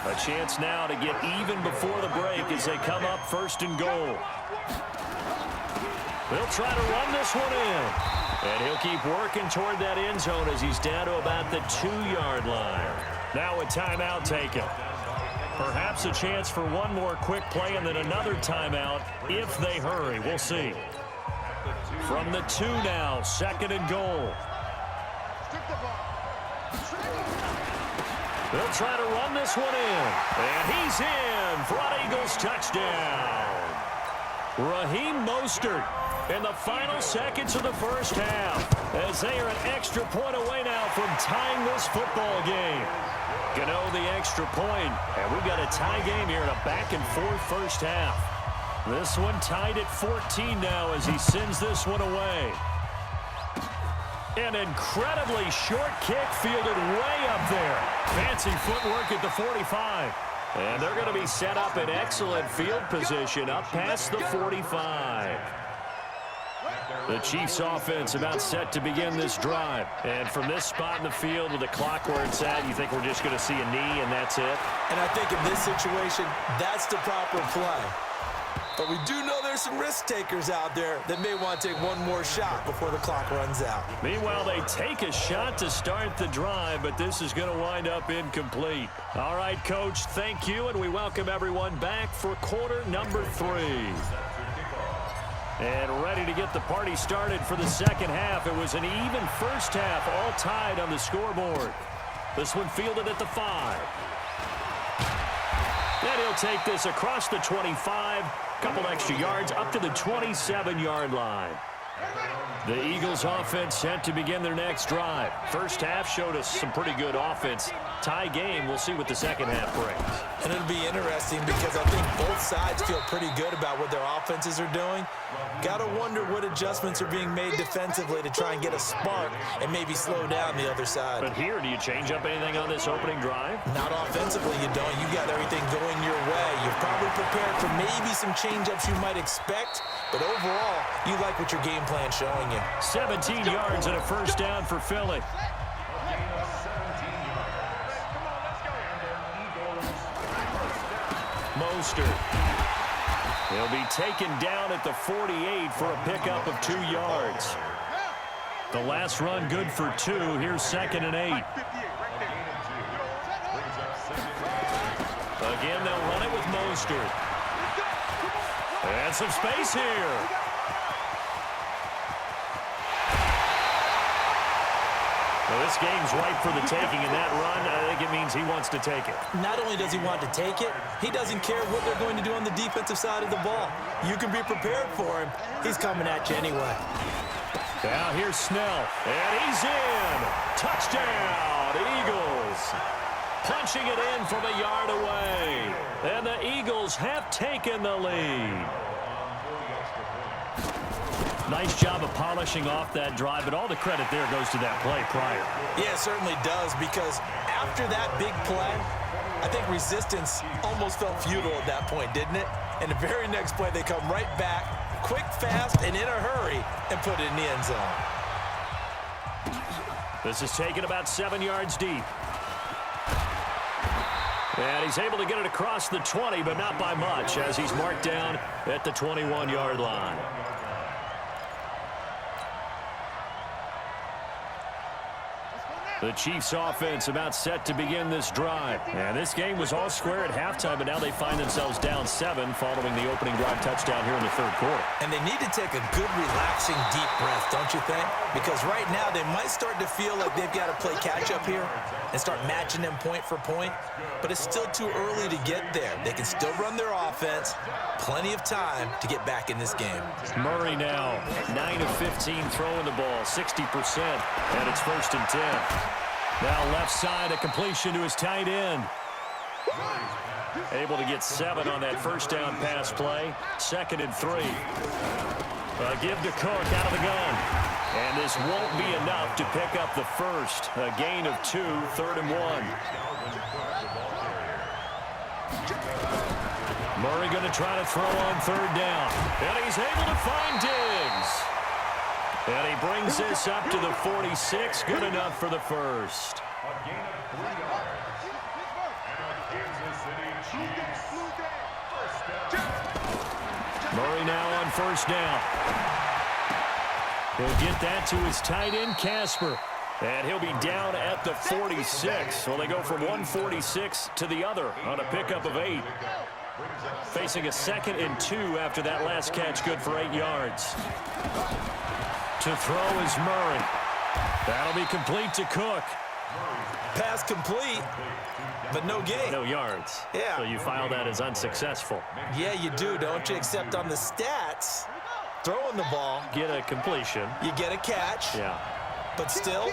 A chance now to get even before the break as they come up 1st and goal. They'll try to run this one in. And he'll keep working toward that end zone as he's down to about the 2-yard line. Now a timeout taken. Perhaps a chance for one more quick play and then another timeout if they hurry. We'll see. From the 2 now, 2nd and goal. They'll try to run this one in. And he's in for an Eagles touchdown. Raheem Mostert in the final seconds of the first half as they are an extra point away now from tying this football game. Gano the extra point, and we've got a tie game here in a back-and-forth first half. This one tied at 14 now as he sends this one away. An incredibly short kick fielded way up there. Fancy footwork at the 45. And they're going to be set up in excellent field position up past the 45. The Chiefs offense about set to begin this drive. And from this spot in the field with the clock where it's at, you think we're just going to see a knee and that's it? And I think in this situation, that's the proper play. But we do know there's some risk takers out there that may want to take one more shot before the clock runs out. Meanwhile, they take a shot to start the drive, but this is going to wind up incomplete. All right, Coach, thank you, and we welcome everyone back for quarter number 3. And ready to get the party started for the second half. It was an even first half, all tied on the scoreboard. This one fielded at the 5. And he'll take this across the 25. Couple extra yards up to the 27-yard line. The Eagles offense set to begin their next drive. First half showed us some pretty good offense. Tie game, we'll see what the second half brings. And it'll be interesting because I think both sides feel pretty good about what their offenses are doing. Got to wonder what adjustments are being made defensively to try and get a spark and maybe slow down the other side. But here, do you change up anything on this opening drive? Not offensively, you don't. You got everything going your way. You're probably prepared for maybe some change-ups you might expect, but overall, you like what your game plan's showing you. 17 yards and a first down for Philly. Mostert. He'll be taken down at the 48 for a pickup of 2 yards. The last run good for 2. Here's 2nd and 8. Again, they'll run it with Mostert. And some space here. Well, this game's ripe for the taking, and that run, I think it means he wants to take it. Not only does he want to take it, he doesn't care what they're going to do on the defensive side of the ball. You can be prepared for him. He's coming at you anyway. Now here's Snell, and he's in. Touchdown, Eagles. Punching it in from a yard away. And the Eagles have taken the lead. Nice job of polishing off that drive, but all the credit there goes to that play prior. Yeah, it certainly does, because after that big play, I think resistance almost felt futile at that point, didn't it? And the very next play, they come right back, quick, fast, and in a hurry, and put it in the end zone. This is taken about 7 yards deep. And he's able to get it across the 20, but not by much, as he's marked down at the 21-yard line. The Chiefs offense about set to begin this drive. And this game was all square at halftime, but now they find themselves down 7 following the opening drive touchdown here in the third quarter. And they need to take a good, relaxing, deep breath, don't you think? Because right now they might start to feel like they've got to play catch-up here and start matching them point for point. But it's still too early to get there. They can still run their offense. Plenty of time to get back in this game. Murray now, 9 of 15 throwing the ball, 60%, and it's 1st and 10. Now left side, a completion to his tight end. Able to get 7 on that first down pass play. 2nd and 3. Give to Cook out of the gun. And this won't be enough to pick up the first. A gain of 2, 3rd and 1. Murray going to try to throw on 3rd down. And he's able to find Diggs. And he brings this up to the 46. Good enough for the first. Murray now on first down. He'll get that to his tight end, Casper. And he'll be down at the 46. So they go from 146 to the other on a pickup of 8. Facing a 2nd and 2 after that last catch, good for 8 yards. To throw is Murray. That'll be complete to Cook. Pass complete, but no gain. No yards. Yeah. So you file that as unsuccessful. Yeah, you do, don't you? Except on the stats, throwing the ball, Get a completion. you get a catch, Yeah. but still,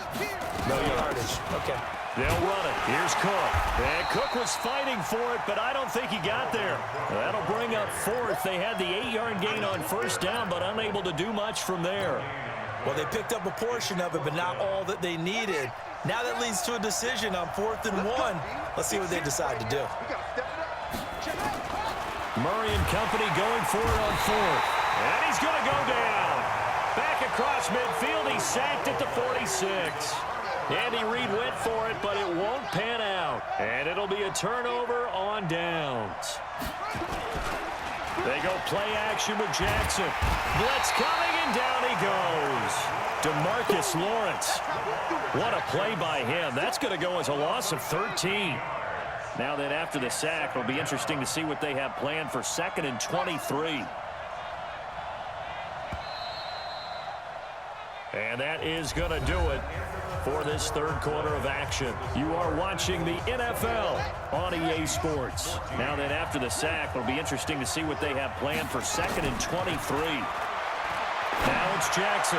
no yardage. Okay. They'll run it. Here's Cook. And Cook was fighting for it, but I don't think he got there. That'll bring up 4th. They had the 8-yard gain on first down, but unable to do much from there. Well, they picked up a portion of it, but not all that they needed. Now that leads to a decision on 4th and 1. Let's see what they decide to do. Murray and company going for it on 4th. And he's going to go down. Back across midfield, he's sacked at the 46. Andy Reid went for it, but it won't pan out. And it'll be a turnover on downs. They go play action with Jackson. Blitz coming, and down he goes. DeMarcus Lawrence. What a play by him. That's going to go as a loss of 13. Now that after the sack, it'll be interesting to see what they have planned for 2nd and 23. And that is going to do it for this 3rd quarter of action. You are watching the NFL on EA Sports. Now that after the sack, it'll be interesting to see what they have planned for 2nd and 23. Now it's Jackson.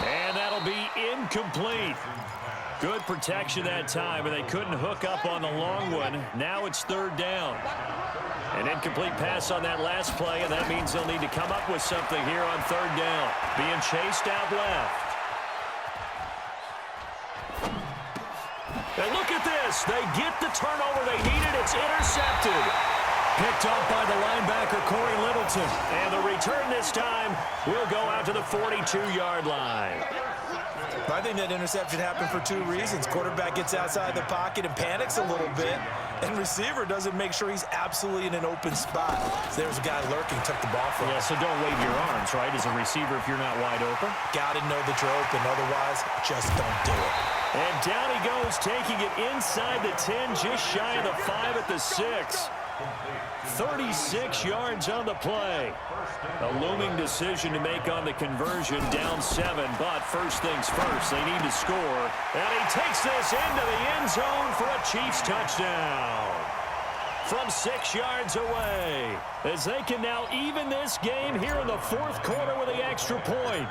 And that'll be incomplete. Good protection that time, and they couldn't hook up on the long one. Now it's 3rd down. An incomplete pass on that last play, and that means they'll need to come up with something here on 3rd down. Being chased out left. And look at this. They get the turnover they needed. It's intercepted. Picked up by the linebacker, Corey Littleton. And the return this time will go out to the 42-yard line. I think that interception happened for 2 reasons. Quarterback gets outside the pocket and panics a little bit, and receiver doesn't make sure he's absolutely in an open spot. So there's a guy lurking, took the ball from him. Yeah, so don't wave your arms, right, as a receiver if you're not wide open. Got to know that you're open. Otherwise, just don't do it. And down he goes, taking it inside the 10, just shy of the 5 at the 6. 36 yards on the play. A looming decision to make on the conversion, down 7, but first things first, they need to score. And he takes this into the end zone for a Chiefs touchdown. From 6 yards away, as they can now even this game here in the 4th quarter with the extra point.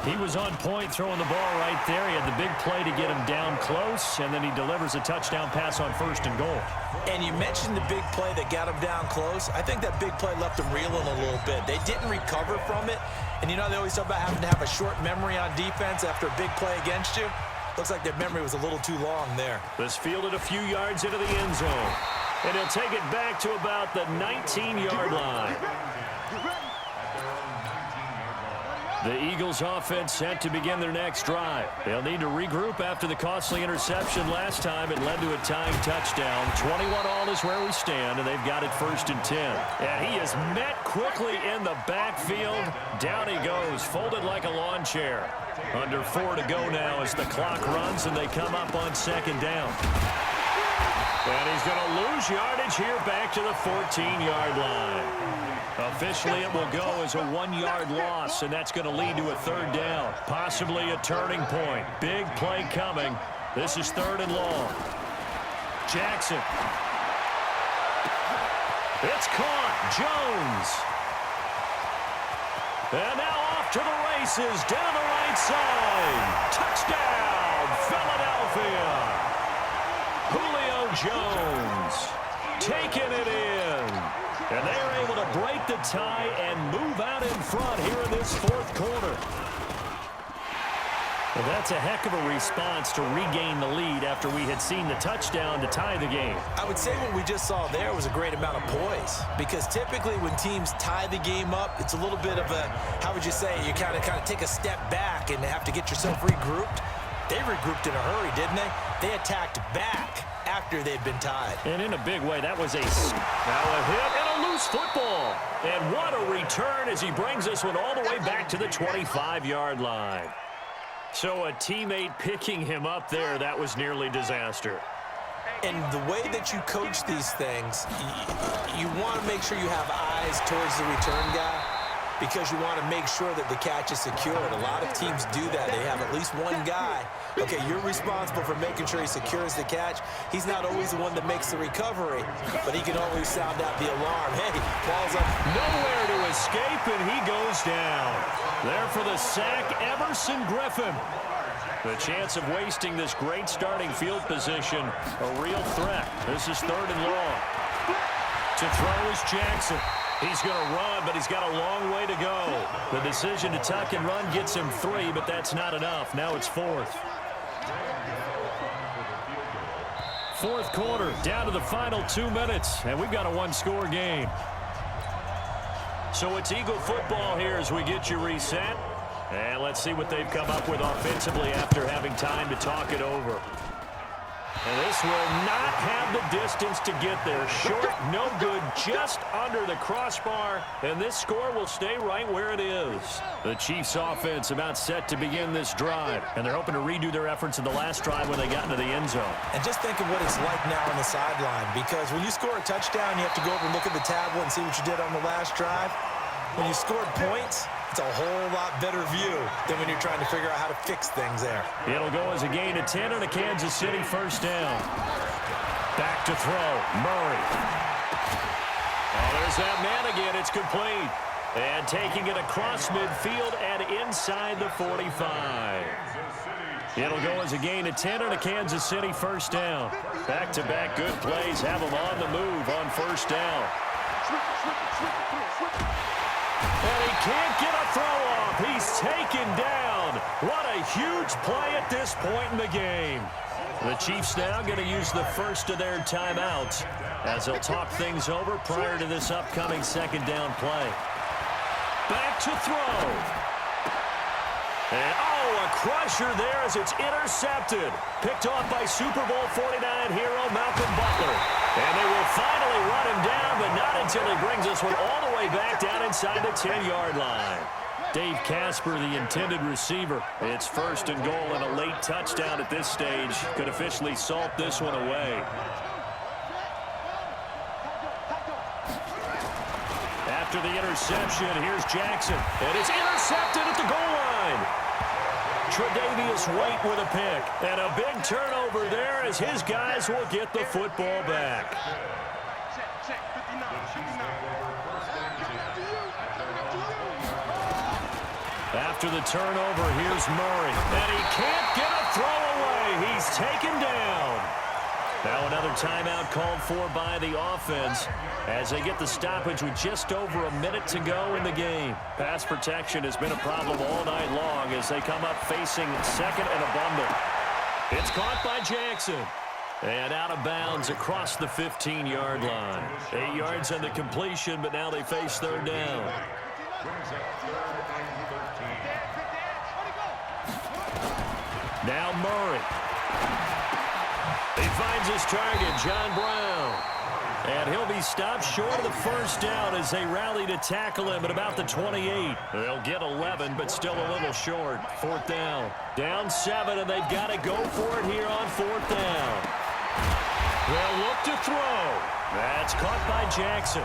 He was on point throwing the ball right there. He had the big play to get him down close, and then he delivers a touchdown pass on 1st and goal. And you mentioned the big play that got him down close. I think that big play left him reeling a little bit. They didn't recover from it. And you know they always talk about having to have a short memory on defense after a big play against you. Looks like their memory was a little too long there. This fielded a few yards into the end zone. And he'll take it back to about the 19-yard line. The Eagles offense set to begin their next drive. They'll need to regroup after the costly interception last time. It led to a tying touchdown. 21-all is where we stand, and they've got it 1st and 10. And he is met quickly in the backfield. Down he goes, folded like a lawn chair. Under 4 to go now as the clock runs, and they come up on 2nd down. And he's going to lose yardage here back to the 14-yard line. Officially, it will go as a 1-yard loss, and that's going to lead to a 3rd down. Possibly a turning point. Big play coming. This is 3rd and long. Jackson. It's caught. Jones. And now off to the races down the right side. Touchdown, Philadelphia. Julio Jones taking it in. And they are able to break the tie and move out in front here in this 4th quarter. Well, that's a heck of a response to regain the lead after we had seen the touchdown to tie the game. I would say what we just saw there was a great amount of poise, because typically when teams tie the game up, it's a little bit of a, how would you say, you kind of take a step back and have to get yourself regrouped. They regrouped in a hurry, didn't they? They attacked back after they'd been tied. And in a big way, that was now a hit and a loose football. And what a return as he brings this one all the way back to the 25-yard line. So a teammate picking him up there, that was nearly disaster. And the way that you coach these things, you want to make sure you have eyes towards the return guy because you want to make sure that the catch is secured. A lot of teams do that. They have at least one guy. Okay, you're responsible for making sure he secures the catch. He's not always the one that makes the recovery, but he can always sound out the alarm. Hey, ball's up. Nowhere to escape, and he goes down. There for the sack, Everson Griffin. The chance of wasting this great starting field position, a real threat. This is 3rd and long. To throw is Jackson. He's going to run, but he's got a long way to go. The decision to tuck and run gets him 3, but that's not enough. Now it's 4th. 4th quarter, down to the final 2 minutes, and we've got a one-score game. So it's Eagle football here as we get you reset. And let's see what they've come up with offensively after having time to talk it over. And this will not have the distance to get there. Short, no good, just under the crossbar. And this score will stay right where it is. The Chiefs offense about set to begin this drive. And they're hoping to redo their efforts in the last drive when they got into the end zone. And just think of what it's like now on the sideline. Because when you score a touchdown, you have to go over and look at the tablet and see what you did on the last drive. When you scored points, it's a whole lot better view than when you're trying to figure out how to fix things there. It'll go as a gain of 10 on a Kansas City first down. Back to throw, Murray. Oh, there's that man again. It's complete. And taking it across midfield and inside the 45. It'll go as a gain of 10 on a Kansas City first down. Back-to-back good plays have them on the move on first down. And he can't get a throw off. He's taken down. What a huge play at this point in the game. The Chiefs now going to use the first of their timeouts as they'll talk things over prior to this upcoming second down play. Back to throw. And, a crusher there as it's intercepted. Picked off by Super Bowl 49 hero Malcolm Butler. And they will finally run him down, but not until he brings this one all the way back down inside the 10-yard line. Dave Casper, the intended receiver. It's 1st and goal, and a late touchdown at this stage could officially salt this one away. After the interception, here's Jackson. And it's intercepted at the goal line. Tre'Davious White with a pick. And a big turnover there as his guys will get the football back. After the turnover, here's Murray. And he can't get a throw away. He's taken down. Now another timeout called for by the offense as they get the stoppage with just over a minute to go in the game. Pass protection has been a problem all night long as they come up facing 2nd and a bundle. It's caught by Jackson. And out of bounds across the 15-yard line. 8 yards on the completion, but now they face 3rd down. Now Murray. He finds his target, John Brown. And he'll be stopped short of the first down as they rally to tackle him at about the 28. They'll get 11, but still a little short. 4th down. Down 7, and they've got to go for it here on 4th down. They'll look to throw. That's caught by Jackson.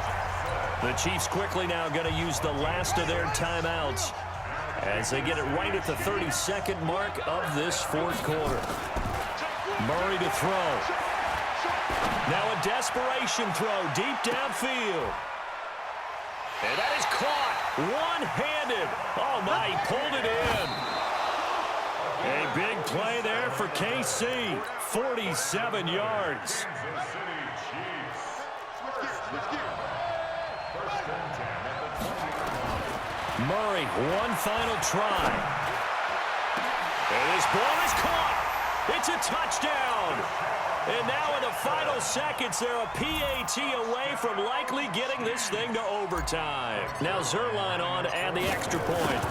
The Chiefs quickly now going to use the last of their timeouts as they get it right at the 32nd mark of this 4th quarter. Murray to throw. Now a desperation throw deep downfield. And that is caught one-handed. Oh, my, he pulled it in. A big play there for KC. 47 yards. Murray, one final try. And this ball is caught. It's a touchdown. And now in the final seconds, they're a PAT away from likely getting this thing to overtime. Now Zerline on to add the extra point.